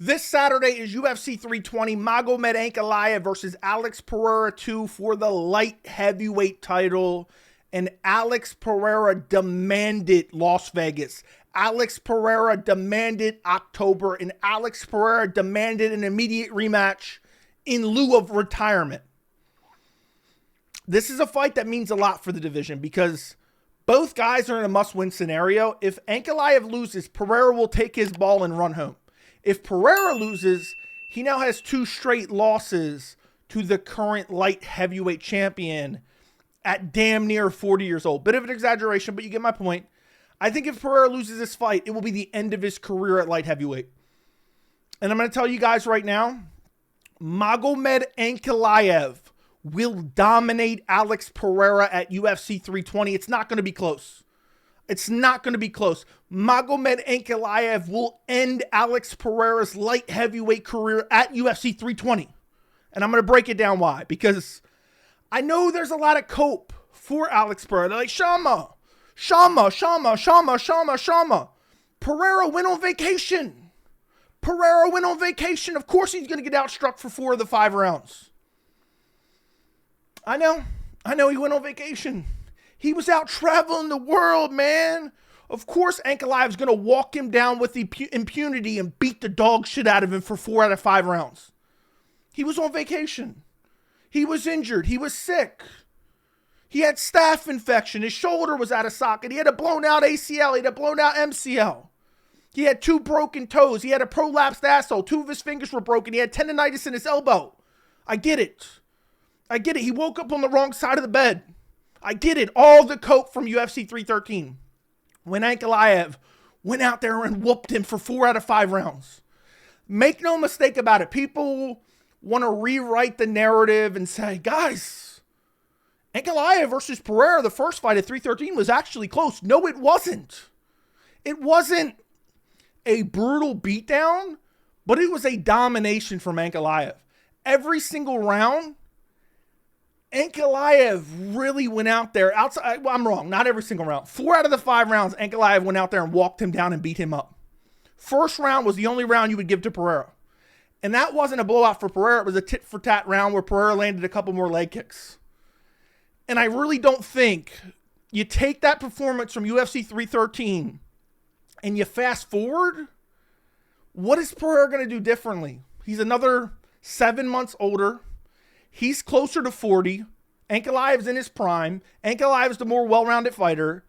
This Saturday is UFC 320, Magomed Ankalaev versus Alex Pereira 2 for the light heavyweight title. And Alex Pereira demanded Las Vegas. Alex Pereira demanded October. And Alex Pereira demanded an immediate rematch in lieu of retirement. This is a fight that means a lot for the division because both guys are in a must-win scenario. If Ankalaev loses, Pereira will take his ball and run home. If Pereira loses, he now has 2 straight losses to the current light heavyweight champion at damn near 40 years old. Bit of an exaggeration, but you get my point. I think if Pereira loses this fight, it will be the end of his career at light heavyweight. And I'm going to tell you guys right now, Magomed Ankalaev will dominate Alex Pereira at UFC 320. It's not going to be close. It's not going to be close. Magomed Ankalaev will end Alex Pereira's light heavyweight career at UFC 320. And I'm going to break it down why. Because I know there's a lot of cope for Alex Pereira. They're like, Shama. Pereira went on vacation. Of course he's going to get outstruck for 4 of the 5 rounds. I know he went on vacation. He was out traveling the world, man. Of course, Ankalaev is going to walk him down with impunity and beat the dog shit out of him for 4 out of 5 rounds. He was on vacation. He was injured. He was sick. He had staph infection. His shoulder was out of socket. He had a blown out ACL. He had a blown out MCL. He had 2 broken toes. He had a prolapsed asshole. 2 of his fingers were broken. He had tendonitis in his elbow. I get it. He woke up on the wrong side of the bed. I get it. All the coke from UFC 313. When Ankalaev went out there and whooped him for 4 out of 5 rounds. Make no mistake about it. People want to rewrite the narrative and say, guys, Ankalaev versus Pereira, the first fight at 313 was actually close. No, it wasn't. It wasn't a brutal beatdown, but it was a domination from Ankalaev. Every single round, Ankalaev really went out there outside. Well, I'm wrong. Not every single round. 4 out of the 5 rounds, Ankalaev went out there and walked him down and beat him up. First round was the only round you would give to Pereira. And that wasn't a blowout for Pereira. It was a tit-for-tat round where Pereira landed a couple more leg kicks. And I really don't think you take that performance from UFC 313 and you fast forward. What is Pereira going to do differently? He's another 7 months older. He's closer to 40. Ankalaev's in his prime. Ankalaev's the more well-rounded fighter.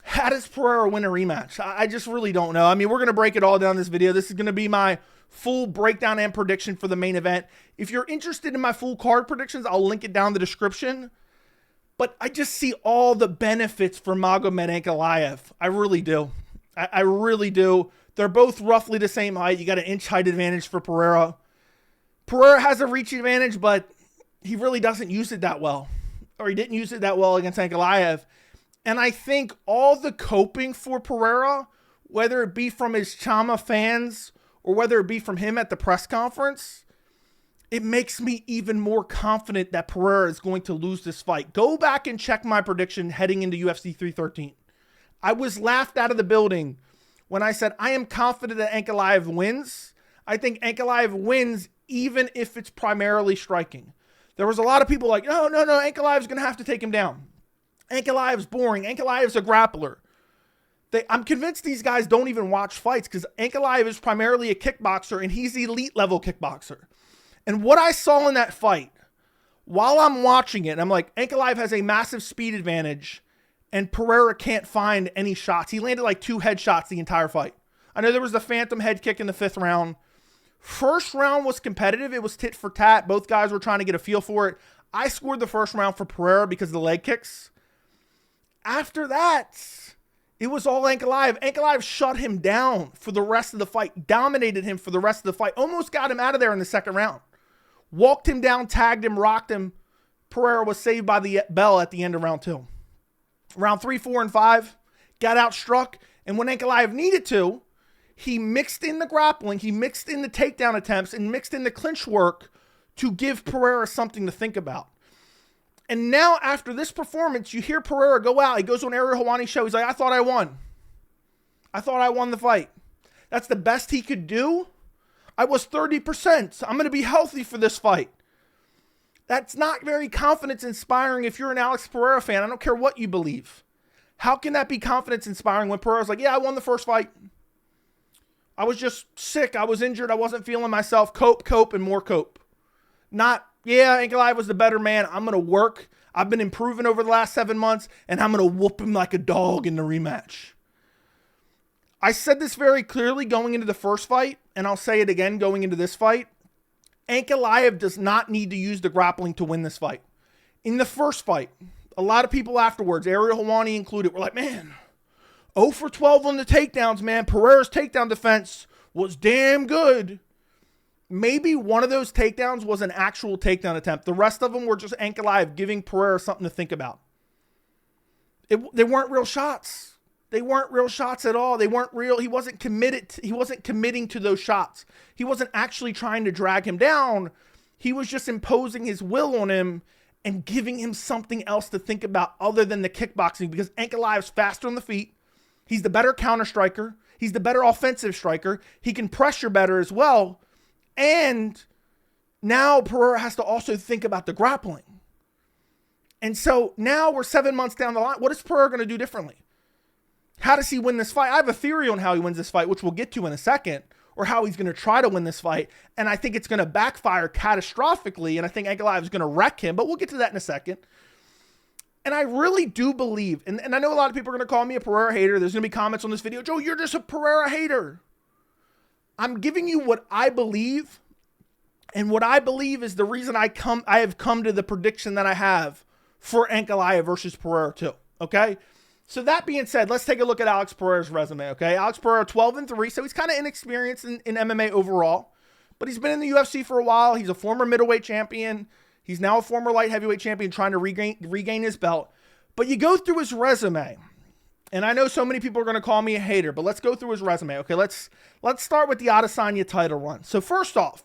How does Pereira win a rematch? I just really don't know. I mean, we're going to break it all down in this video. This is going to be my full breakdown and prediction for the main event. If you're interested in my full card predictions, I'll link it down in the description. But I just see all the benefits for Magomed Ankalaev. I really do. I really do. They're both roughly the same height. You got an inch height advantage for Pereira. Pereira has a reach advantage, but he really doesn't use it that well. Or he didn't use it that well against Ankalaev. And I think all the coping for Pereira, whether it be from his Chama fans or whether it be from him at the press conference, it makes me even more confident that Pereira is going to lose this fight. Go back and check my prediction heading into UFC 313. I was laughed out of the building when I said I am confident that Ankalaev wins. I think Ankalaev wins even if it's primarily striking. There was a lot of people like, no, Ankalaev's going to have to take him down. Ankalaev's boring. Ankalaev's a grappler. I'm convinced these guys don't even watch fights because Ankalaev is primarily a kickboxer and he's elite level kickboxer. And what I saw in that fight, while I'm watching it, I'm like, Ankalaev has a massive speed advantage and Pereira can't find any shots. He landed like 2 headshots the entire fight. I know there was the phantom head kick in the 5th round. First round was competitive. It was tit for tat. Both guys were trying to get a feel for it. I scored the first round for Pereira because of the leg kicks. After that, it was all Ankalaev. Ankalaev shut him down for the rest of the fight, dominated him for the rest of the fight, almost got him out of there in the 2nd round. Walked him down, tagged him, rocked him. Pereira was saved by the bell at the end of round 2. Round 3, 4, and 5, got outstruck. And when Ankalaev needed to, he mixed in the grappling, he mixed in the takedown attempts, and mixed in the clinch work to give Pereira something to think about. And now, after this performance, you hear Pereira go out. He goes on Ariel Helwani's show. He's like, I thought I won. I thought I won the fight. That's the best he could do. I was 30%. I'm going to be healthy for this fight. That's not very confidence inspiring if you're an Alex Pereira fan. I don't care what you believe. How can that be confidence inspiring when Pereira's like, yeah, I won the first fight. I was just sick. I was injured. I wasn't feeling myself. Cope, and more cope. Not, yeah, Ankalaev was the better man. I'm going to work. I've been improving over the last 7 months, and I'm going to whoop him like a dog in the rematch. I said this very clearly going into the first fight, and I'll say it again going into this fight. Ankalaev does not need to use the grappling to win this fight. In the first fight, a lot of people afterwards, Ariel Helwani included, were like, man, 0 for 12 on the takedowns, man. Pereira's takedown defense was damn good. Maybe one of those takedowns was an actual takedown attempt. The rest of them were just Ankalaev giving Pereira something to think about. They weren't real shots. They weren't real shots at all. They weren't real. He wasn't committed. He wasn't committing to those shots. He wasn't actually trying to drag him down. He was just imposing his will on him and giving him something else to think about other than the kickboxing, because Ankalaev's faster on the feet. He's the better counter striker. He's the better offensive striker. He can pressure better as well. And now Pereira has to also think about the grappling. And so now we're 7 months down the line. What is Pereira going to do differently? How does he win this fight? I have a theory on how he wins this fight, which we'll get to in a second, or how he's going to try to win this fight. And I think it's going to backfire catastrophically, and I think Ankalaev is going to wreck him, but we'll get to that in a second. And I really do believe, and I know a lot of people are going to call me a Pereira hater. There's going to be comments on this video. Joe, you're just a Pereira hater. I'm giving you what I believe, and what I believe is the reason I have come to the prediction that I have for Ankalaev versus Pereira too, okay? So that being said, let's take a look at Alex Pereira's resume, okay? Alex Pereira, 12-3, so he's kind of inexperienced in MMA overall, but he's been in the UFC for a while. He's a former middleweight champion. He's now a former light heavyweight champion trying to regain his belt. But you go through his resume, and I know so many people are going to call me a hater, but let's go through his resume, okay? Let's start with the Adesanya title run. So first off,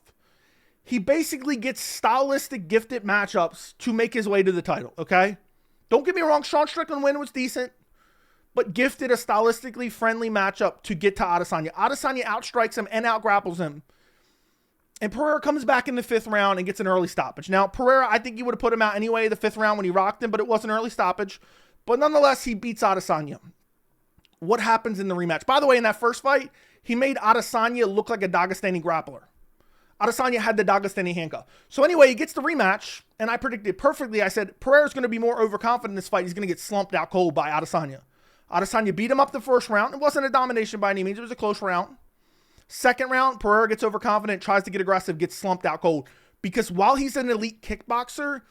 he basically gets stylistic gifted matchups to make his way to the title, okay? Don't get me wrong, Sean Strickland win was decent, but gifted a stylistically friendly matchup to get to Adesanya. Adesanya outstrikes him and outgrapples him. And Pereira comes back in the 5th round and gets an early stoppage. Now, Pereira, I think you would have put him out anyway the 5th round when he rocked him, but it was an early stoppage. But nonetheless, he beats Adesanya. What happens in the rematch? By the way, in that first fight, he made Adesanya look like a Dagestani grappler. Adesanya had the Dagestani handcuff. So anyway, he gets the rematch, and I predicted perfectly. I said, Pereira's going to be more overconfident in this fight. He's going to get slumped out cold by Adesanya. Adesanya beat him up the first round. It wasn't a domination by any means. It was a close round. Second round, Pereira gets overconfident, tries to get aggressive, gets slumped out cold. Because while he's an elite kickboxer,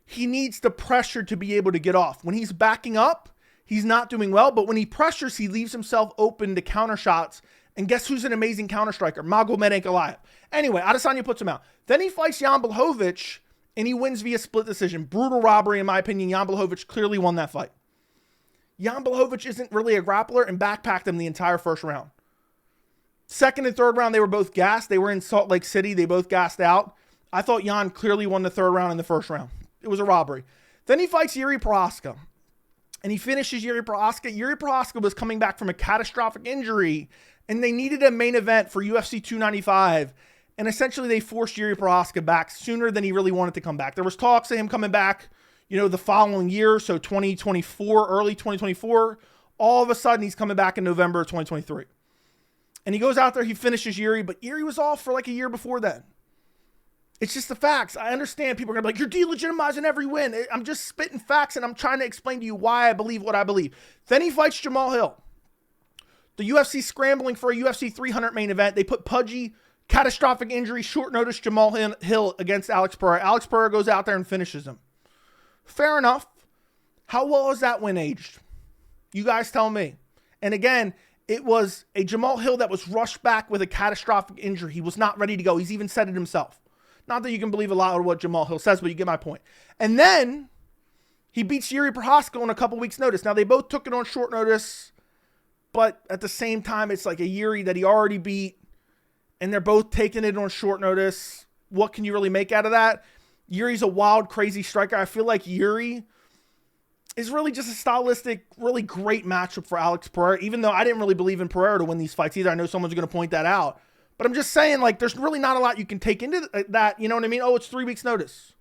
he needs the pressure to be able to get off. When he's backing up, he's not doing well. But when he pressures, he leaves himself open to counter shots. And guess who's an amazing counter striker? Magomed Ankalaev. Anyway, Adesanya puts him out. Then he fights Jan Blachowicz, and he wins via split decision. Brutal robbery, in my opinion. Jan Blachowicz clearly won that fight. Jan Blachowicz isn't really a grappler and backpacked him the entire first round. Second and third round, they were both gassed. They were in Salt Lake City. They both gassed out. I thought Jan clearly won the third round and the first round. It was a robbery. Then he fights Yuri Prochazka, and he finishes Yuri Prochazka. Yuri Prochazka was coming back from a catastrophic injury, and they needed a main event for UFC 295, and essentially they forced Yuri Prochazka back sooner than he really wanted to come back. There was talks of him coming back, the following year, so 2024, early 2024. All of a sudden, he's coming back in November of 2023. And he goes out there, he finishes Yuri, but Yuri was off for like a year before then. It's just the facts. I understand people are going to be like, you're delegitimizing every win. I'm just spitting facts, and I'm trying to explain to you why I believe what I believe. Then he fights Jamal Hill. The UFC scrambling for a UFC 300 main event. They put pudgy, catastrophic injury, short notice Jamal Hill against Alex Pereira. Alex Pereira goes out there and finishes him. Fair enough. How well is that win aged? You guys tell me. And again, it was a Jamal Hill that was rushed back with a catastrophic injury. He was not ready to go. He's even said it himself. Not that you can believe a lot of what Jamal Hill says, but you get my point. And then he beats Yuri Prochazka on a couple weeks' notice. Now, they both took it on short notice, but at the same time, it's like a Yuri that he already beat, and they're both taking it on short notice. What can you really make out of that? Yuri's a wild, crazy striker. I feel like Yuri is really just a stylistic, really great matchup for Alex Pereira, even though I didn't really believe in Pereira to win these fights either. I know someone's going to point that out. But I'm just saying, like, there's really not a lot you can take into that. You know what I mean? Oh, it's 3 weeks notice.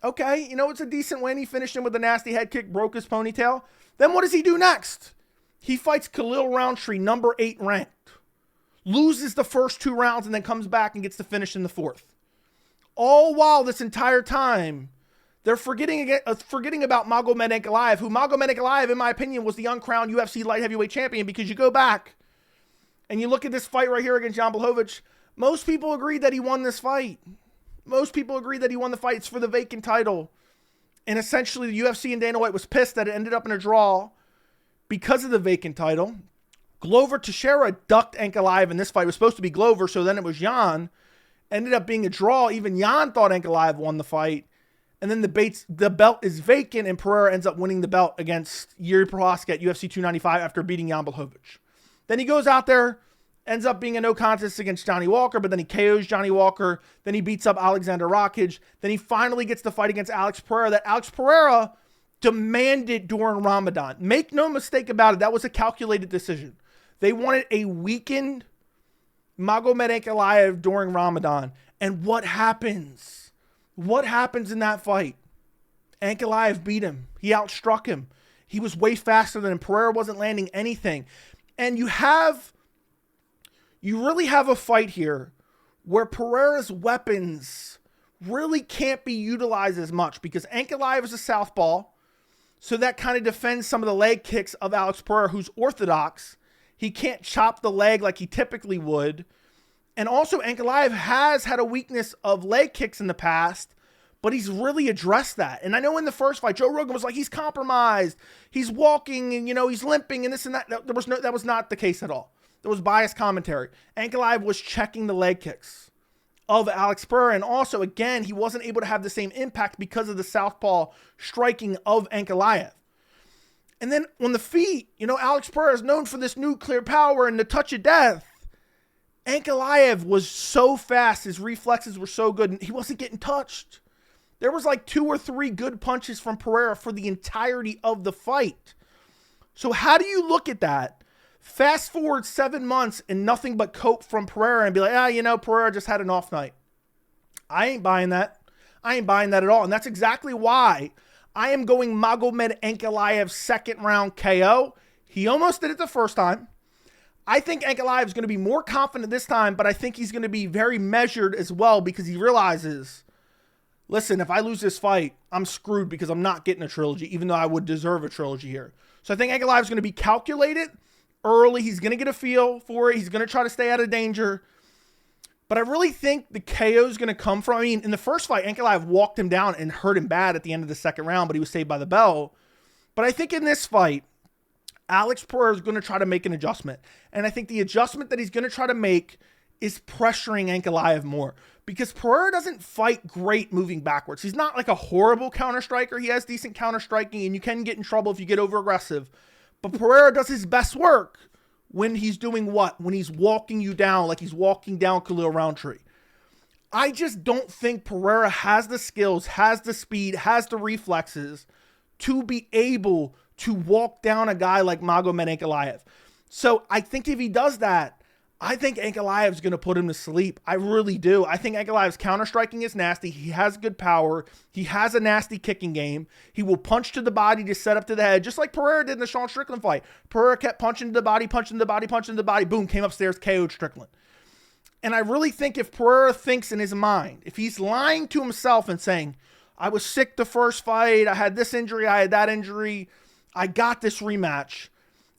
Okay, it's a decent win. He finished him with a nasty head kick, broke his ponytail. Then what does he do next? He fights Khalil Roundtree, number 8 ranked. Loses the first 2 rounds and then comes back and gets the finish in the 4th. All while this entire time, they're forgetting about Magomed Ankalaev, who Magomed Ankalaev, in my opinion, was the uncrowned UFC light heavyweight champion, because you go back and you look at this fight right here against Jan Blachowicz, most people agreed that he won this fight. Most people agreed that he won the fight. It's for the vacant title. And essentially, the UFC and Dana White was pissed that it ended up in a draw because of the vacant title. Glover Teixeira ducked Ankalaev in this fight. It was supposed to be Glover, so then it was Jan. Ended up being a draw. Even Jan thought Ankalaev won the fight. And then the belt is vacant, and Pereira ends up winning the belt against Yuri Prochazka at UFC 295 after beating Jan Blachowicz. Then he goes out there, ends up being a no contest against Johnny Walker, but then he KOs Johnny Walker. Then he beats up Alexander Rakic. Then he finally gets the fight against Alex Pereira that Alex Pereira demanded during Ramadan. Make no mistake about it, that was a calculated decision. They wanted a weakened Magomed Ankalaev during Ramadan. And what happens? What happens in that fight? Ankalaev beat him. He outstruck him. He was way faster than him. Pereira wasn't landing anything. And you really have a fight here where Pereira's weapons really can't be utilized as much, because Ankalaev is a southpaw, so that kind of defends some of the leg kicks of Alex Pereira, who's orthodox. He can't chop the leg like he typically would. And also, Ankalaev has had a weakness of leg kicks in the past, but he's really addressed that. And I know in the first fight, Joe Rogan was like, he's compromised. He's walking and, he's limping and this and that. That was not the case at all. There was biased commentary. Ankalaev was checking the leg kicks of Alex Pereira. And also, again, he wasn't able to have the same impact because of the southpaw striking of Ankalaev. And then on the feet, Alex Pereira is known for this nuclear power and the touch of death. Ankalaev was so fast. His reflexes were so good. And he wasn't getting touched. There was like 2 or 3 good punches from Pereira for the entirety of the fight. So how do you look at that? Fast forward 7 months and nothing but cope from Pereira and be like, Pereira just had an off night. I ain't buying that. I ain't buying that at all. And that's exactly why I am going Magomed Ankalaev second round KO. He almost did it the first time. I think Ankalaev is going to be more confident this time, but I think he's going to be very measured as well, because he realizes, listen, if I lose this fight, I'm screwed because I'm not getting a trilogy, even though I would deserve a trilogy here. So I think Ankalaev is going to be calculated early. He's going to get a feel for it. He's going to try to stay out of danger. But I really think the KO is going to come from, in the first fight, Ankalaev walked him down and hurt him bad at the end of the second round, but he was saved by the bell. But I think in this fight, Alex Pereira is going to try to make an adjustment. And I think the adjustment that he's going to try to make is pressuring Ankalaev more, because Pereira doesn't fight great moving backwards. He's not like a horrible counter striker. He has decent counter striking, and you can get in trouble if you get over aggressive. But Pereira does his best work when he's doing what? When he's walking you down, like he's walking down Khalil Roundtree. I just don't think Pereira has the skills, has the speed, has the reflexes to be able to walk down a guy like Magomed Ankalaev. So I think if he does that, I think Ankalaev's going to put him to sleep. I really do. I think Ankalaev's counter-striking is nasty. He has good power. He has a nasty kicking game. He will punch to the body to set up to the head, just like Pereira did in the Sean Strickland fight. Pereira kept punching to the body, punching to the body, punching to the body. Boom, came upstairs, KO'd Strickland. And I really think if Pereira thinks in his mind, if he's lying to himself and saying, I was sick the first fight, I had this injury, I had that injury, I got this rematch,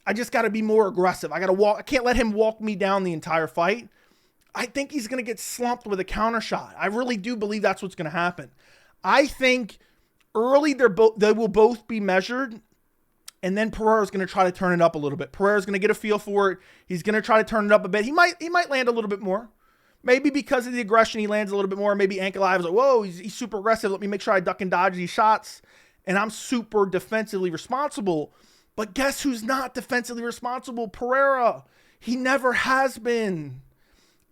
I just got to be more aggressive. I can't let him walk me down the entire fight. I think he's going to get slumped with a counter shot. I really do believe that's what's going to happen. I think early they will both be measured, and then Pereira's going to try to turn it up a little bit. Pereira's going to get a feel for it. He's going to try to turn it up a bit. He might land a little bit more. Maybe because of the aggression, he lands a little bit more. Maybe Ankalaev is like, whoa, he's super aggressive. Let me make sure I duck and dodge these shots, and I'm super defensively responsible. But guess who's not defensively responsible? Pereira. He never has been.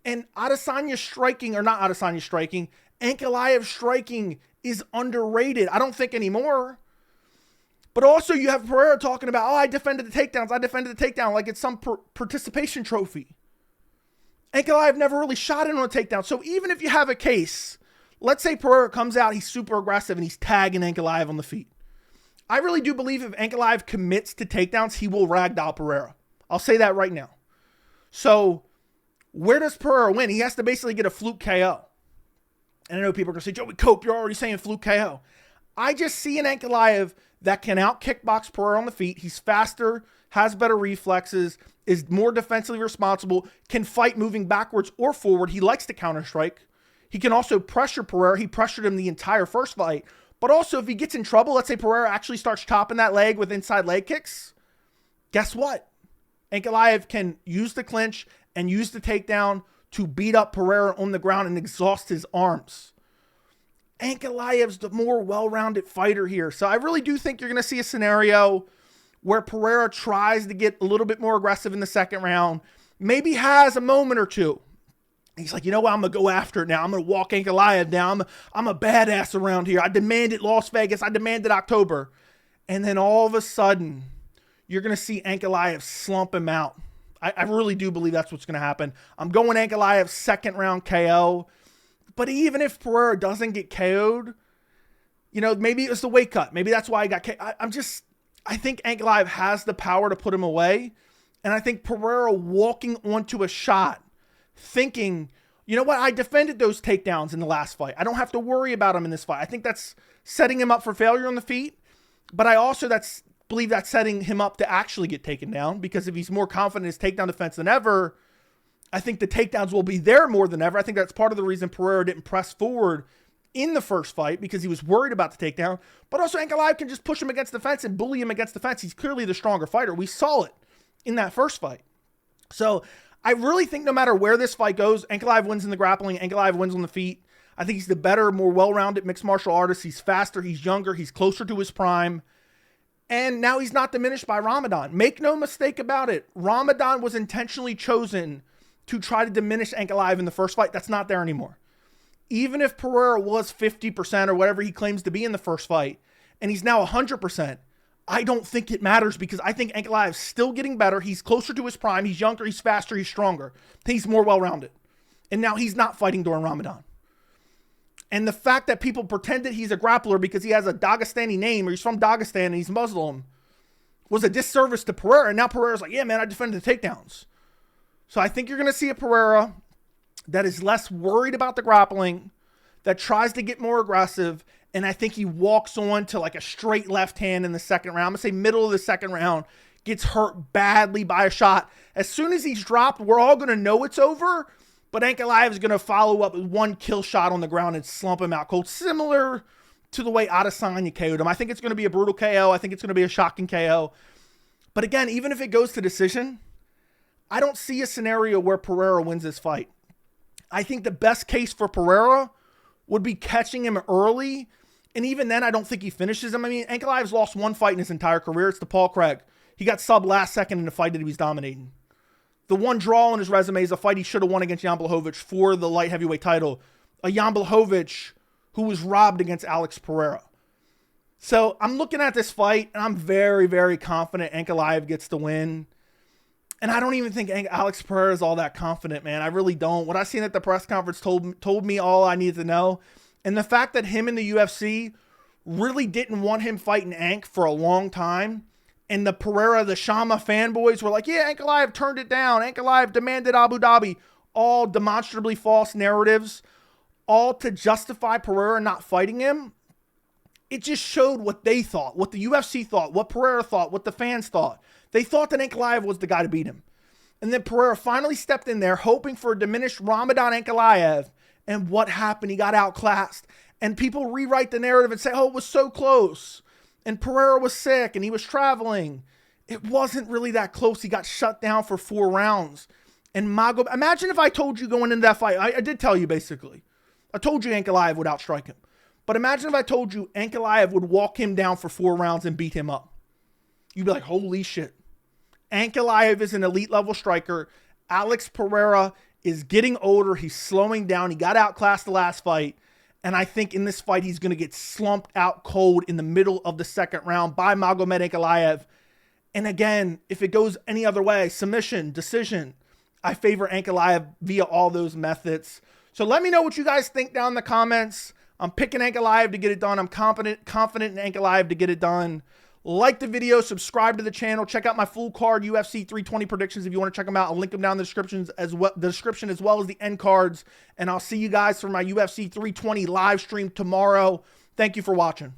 And Adesanya's striking, or not Adesanya's striking, Ankalaev's striking is underrated. I don't think anymore. But also you have Pereira talking about, I defended the takedowns. I defended the takedown like it's some participation trophy. Ankalaev never really shot in on a takedown. So even if you have a case, let's say Pereira comes out, he's super aggressive, and he's tagging Ankalaev on the feet. I really do believe if Ankalaev commits to takedowns, he will ragdoll Pereira. I'll say that right now. So where does Pereira win? He has to basically get a fluke KO. And I know people are going to say, Joey Cope, you're already saying fluke KO. I just see an Ankalaev that can out-kickbox Pereira on the feet. He's faster, has better reflexes, is more defensively responsible, can fight moving backwards or forward. He likes to counter-strike. He can also pressure Pereira. He pressured him the entire first fight. But also, if he gets in trouble, let's say Pereira actually starts chopping that leg with inside leg kicks, guess what? Ankalaev can use the clinch and use the takedown to beat up Pereira on the ground and exhaust his arms. Ankalaev's the more well-rounded fighter here. So I really do think you're going to see a scenario where Pereira tries to get a little bit more aggressive in the second round, maybe has a moment or two. He's like, you know what, I'm going to go after it now. I'm going to walk Ankalaev down. I'm a badass around here. I demanded Las Vegas. I demanded October. And then all of a sudden, you're going to see Ankalaev slump him out. I really do believe that's what's going to happen. I'm going Ankalaev second round KO. But even if Pereira doesn't get KO'd, you know, maybe it was the weight cut. Maybe that's why he got KO'd. I think Ankalaev has the power to put him away. And I think Pereira walking onto a shot, thinking, you know what, I defended those takedowns in the last fight. I don't have to worry about him in this fight. I think that's setting him up for failure on the feet. But I also believe that's setting him up to actually get taken down, because if he's more confident in his takedown defense than ever, I think the takedowns will be there more than ever. I think that's part of the reason Pereira didn't press forward in the first fight, because he was worried about the takedown. But also Ankalaev can just push him against the fence and bully him against the fence. He's clearly the stronger fighter. We saw it in that first fight. So I really think no matter where this fight goes, Ankalaev wins in the grappling. Ankalaev wins on the feet. I think he's the better, more well-rounded mixed martial artist. He's faster. He's younger. He's closer to his prime. And now he's not diminished by Ramadan. Make no mistake about it. Ramadan was intentionally chosen to try to diminish Ankalaev in the first fight. That's not there anymore. Even if Pereira was 50% or whatever he claims to be in the first fight, and he's now 100%, I don't think it matters, because I think Ankalaev's still getting better. He's closer to his prime. He's younger. He's faster. He's stronger. He's more well-rounded. And now he's not fighting during Ramadan. And the fact that people pretended he's a grappler because he has a Dagestani name, or he's from Dagestan and he's Muslim, was a disservice to Pereira. And now Pereira's like, yeah, man, I defended the takedowns. So I think you're going to see a Pereira that is less worried about the grappling, that tries to get more aggressive. And I think he walks on to like a straight left hand in the second round. I'm going to say middle of the second round, gets hurt badly by a shot. As soon as he's dropped, we're all going to know it's over. But Ankalaev is going to follow up with one kill shot on the ground and slump him out cold, similar to the way Adesanya KO'd him. I think it's going to be a brutal KO. I think it's going to be a shocking KO. But again, even if it goes to decision, I don't see a scenario where Pereira wins this fight. I think the best case for Pereira would be catching him early. And even then, I don't think he finishes him. I mean, Ankalaev's lost one fight in his entire career. It's to Paul Craig. He got subbed last second in the fight that he was dominating. The one draw on his resume is a fight he should have won against Jan Blachowicz for the light heavyweight title. A Jan Blachowicz who was robbed against Alex Pereira. So I'm looking at this fight, and I'm very, very confident Ankalaev gets the win. And I don't even think Alex Pereira is all that confident, man. I really don't. What I seen at the press conference told me all I needed to know. And the fact that him and the UFC really didn't want him fighting Ank for a long time. And the Pereira, the Shama fanboys were like, yeah, Ankalaev turned it down. Ankalaev demanded Abu Dhabi. All demonstrably false narratives. All to justify Pereira not fighting him. It just showed what they thought. What the UFC thought. What Pereira thought. What the fans thought. They thought that Ankalaev was the guy to beat him. And then Pereira finally stepped in there hoping for a diminished Ramadan Ankalaev. And what happened? He got outclassed. And people rewrite the narrative and say, oh, it was so close. And Pereira was sick and he was traveling. It wasn't really that close. He got shut down for 4 rounds. And Magomed, imagine if I told you going into that fight, I did tell you basically. I told you Ankalaev would outstrike him. But imagine if I told you Ankalaev would walk him down for 4 rounds and beat him up. You'd be like, holy shit. Ankalaev is an elite level striker. Alex Pereira is getting older. He's slowing down. He got outclassed the last fight. And I think in this fight, he's going to get slumped out cold in the middle of the second round by Magomed Ankalaev. And again, if it goes any other way, submission, decision, I favor Ankalaev via all those methods. So let me know what you guys think down in the comments. I'm picking Ankalaev to get it done. I'm confident in Ankalaev to get it done. Like the video, subscribe to the channel, check out my full card UFC 320 predictions if you want to check them out. I'll link them down in the description as well as the end cards. And I'll see you guys for my UFC 320 live stream tomorrow. Thank you for watching.